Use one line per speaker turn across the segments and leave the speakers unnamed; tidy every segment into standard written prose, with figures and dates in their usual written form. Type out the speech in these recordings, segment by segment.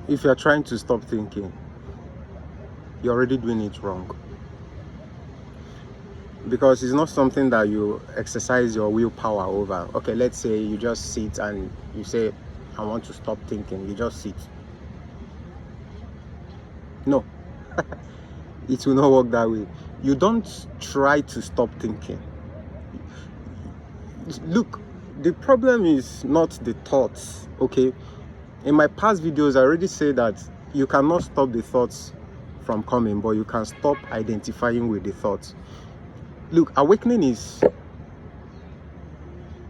if you're trying to stop thinking, you're already doing it wrong. Because it's not something that you exercise your willpower over. Okay, let's say you just sit and you say, I want to stop thinking. You just sit. No, it will not work that way. You don't try to stop thinking. Look, the problem is not the thoughts, okay? In my past videos, I already said that you cannot stop the thoughts from coming, but you can stop identifying with the thoughts. Look, awakening is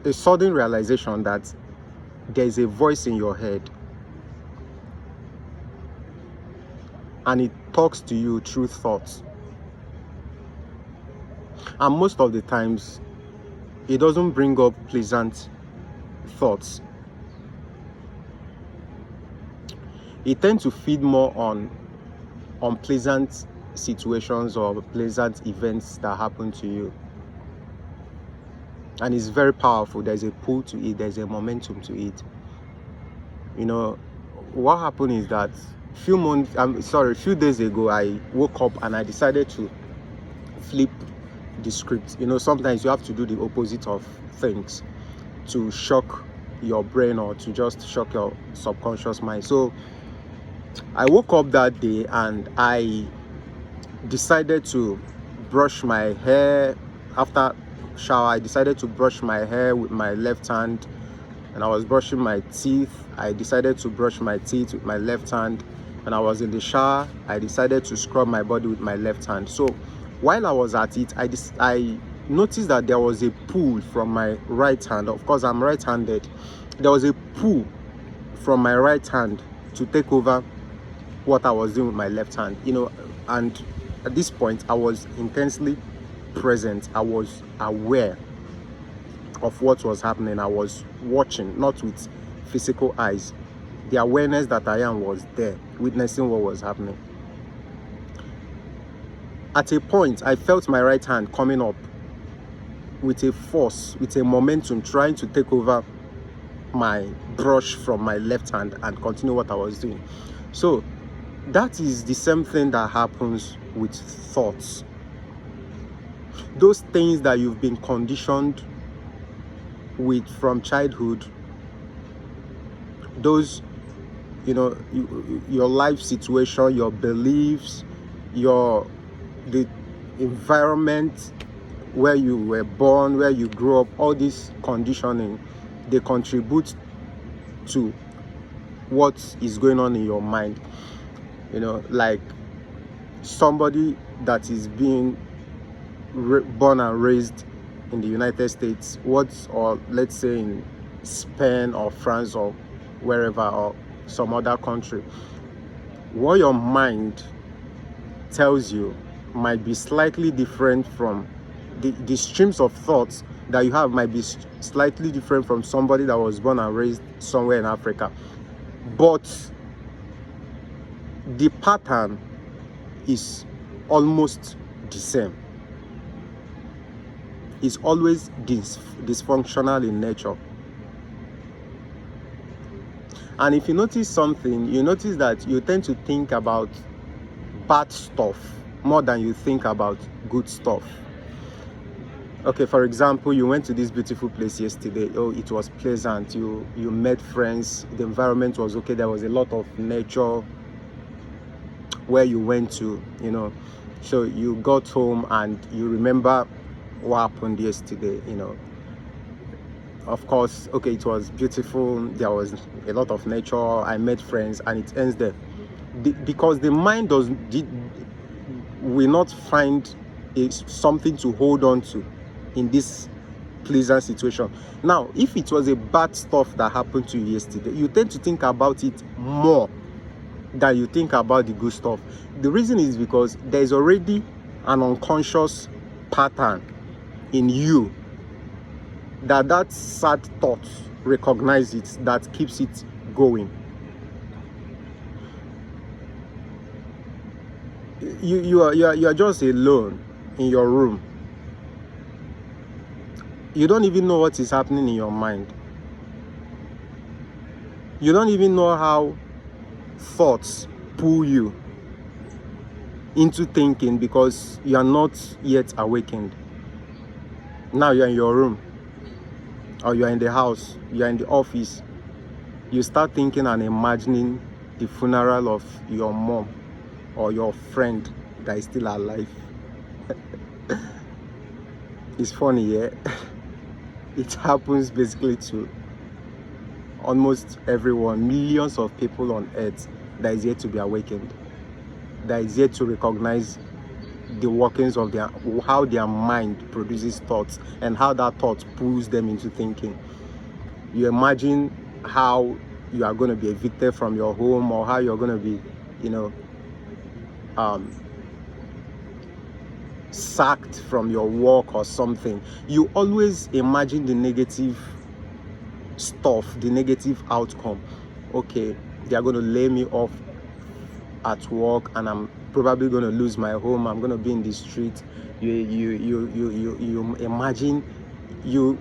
a sudden realization that there is a voice in your head and it talks to you through thoughts. And most of the times, it doesn't bring up pleasant thoughts. It tends to feed more on unpleasant situations or pleasant events that happen to you. And it's very powerful. There's a pull to it. There's a momentum to it. You know, what happened is that a few days ago, I woke up and I decided to flip the script. You know, sometimes you have to do the opposite of things to shock your brain or to just shock your subconscious mind. So I woke up that day and I decided to brush my hair. After shower, I decided to brush my hair with my left hand, and I was brushing my teeth. I decided to brush my teeth with my left hand. When I was in the shower, I decided to scrub my body with my left hand. So while I was at it, I noticed that there was a pull from my right hand. Of course, I'm right-handed. There was a pull from my right hand to take over what I was doing with my left hand, you know. And at this point, I was intensely present. I was aware of what was happening. I was watching, not with physical eyes. The awareness that I am was there, witnessing what was happening. At a point, I felt my right hand coming up with a force, with a momentum, trying to take over my brush from my left hand and continue what I was doing. So that is the same thing that happens with thoughts. Those things that you've been conditioned with from childhood, those, you know, your life situation, your beliefs, the environment where you were born, where you grew up, all this conditioning, they contribute to what is going on in your mind. You know, like somebody that is being born and raised in the United States, or let's say in Spain or France or wherever, or some other country, what your mind tells you might be slightly different from the streams of thoughts that you have might be slightly different from somebody that was born and raised somewhere in Africa. But the pattern is almost the same. It's always dysfunctional in nature. And if you notice something, you notice that you tend to think about bad stuff more than you think about good stuff. Okay, for example, you went to this beautiful place yesterday. Oh, it was pleasant. You met friends. The environment was okay. There was a lot of nature where you went to, you know. So you got home and you remember what happened yesterday, you know. Of course, okay, it was beautiful. There was a lot of nature. I met friends, and it ends there. Because the mind will not find something to hold on to in this pleasant situation. Now, if it was a bad stuff that happened to you yesterday, you tend to think about it more than you think about the good stuff. The reason is because there is already an unconscious pattern in you that sad thought recognize it, that keeps it going. You are just alone in your room. You don't even know what is happening in your mind. You don't even know how thoughts pull you into thinking because you are not yet awakened. Now you're in your room, or you're in the house, you're in the office. You start thinking and imagining the funeral of your mom or your friend that is still alive. It's funny, yeah? It happens basically to almost everyone, millions of people on earth that is yet to be awakened, that is yet to recognize the workings of how their mind produces thoughts and how that thought pulls them into thinking. You imagine how you are going to be evicted from your home, or how you're going to be, sacked from your work or something. You always imagine the negative stuff, the negative outcome. Okay, they are going to lay me off at work, and I'm probably going to lose my home. I'm going to be in the street. You imagine you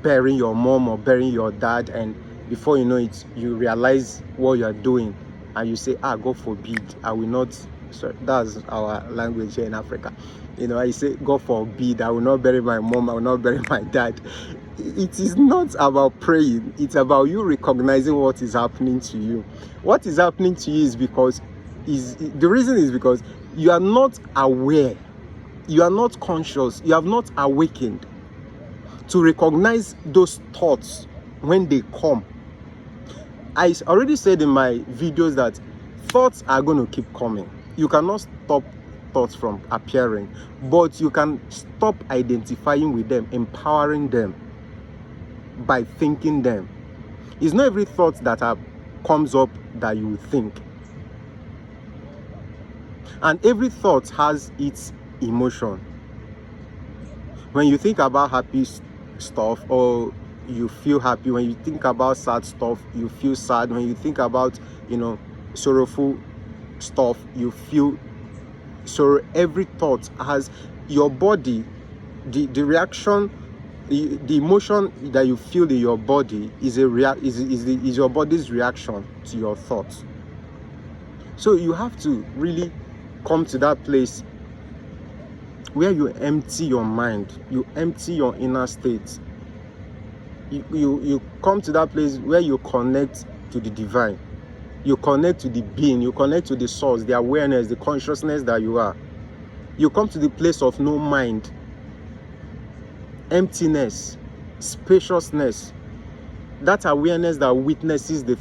burying your mom or burying your dad, and before you know it, you realize what you are doing, and you say, God forbid, I will not. Sorry, that's our language here in Africa. I say, God forbid, I will not bury my mom, I will not bury my dad. It is not about praying, it's about you recognizing what is happening to you. What is happening to you is because the reason is because you are not aware, you are not conscious, you have not awakened to recognize those thoughts when they come. I already said in my videos that thoughts are going to keep coming. You cannot stop thoughts from appearing, but you can stop identifying with them, empowering them by thinking them. It's not every thought that comes up that you think. And every thought has its emotion. When you think about happy stuff, or you feel happy. When you think about sad stuff, you feel sad. When you think about, sorrowful stuff, you feel sorrow. Every thought has your body, the reaction, the emotion that you feel in your body is your body's reaction to your thoughts. So you have to really come to that place where you empty your mind, you empty your inner state. You come to that place where you connect to the divine, you connect to the being, you connect to the source, the awareness, the consciousness that you are. You come to the place of no mind, emptiness, spaciousness, that awareness that witnesses the